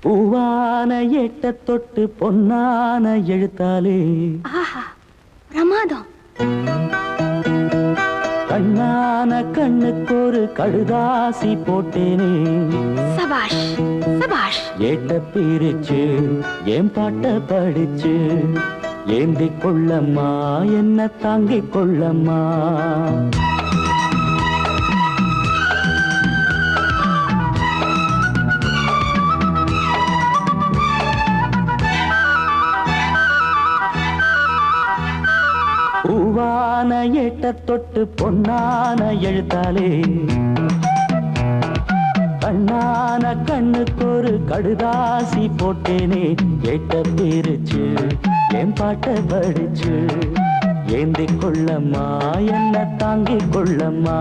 பூவான எட்ட தொட்டு பொன்னான எழுத்தாலே ஆஹா பிரமாதம். கண்ணான கண்ணுக்கு ஒரு கடுதாசி போட்டேனே. சபாஷ் சபாஷ். ஏட்ட பிரிச்சு ஏன் பாட்ட படிச்சு ஏந்திக் கொள்ளம்மா என்ன தாங்கிக் கொள்ளம்மா. பூவான எட்ட தொட்டு பொன்னான எழுத்தாலே கண்ணான கண்ணுக்கு ஒரு கடுதாசி போட்டேனே. ஏட்ட பிரிச்சு என் பாட்ட படிச்சு ஏந்திக் கொள்ளம்மா என்ன தாங்கிக் கொள்ளம்மா.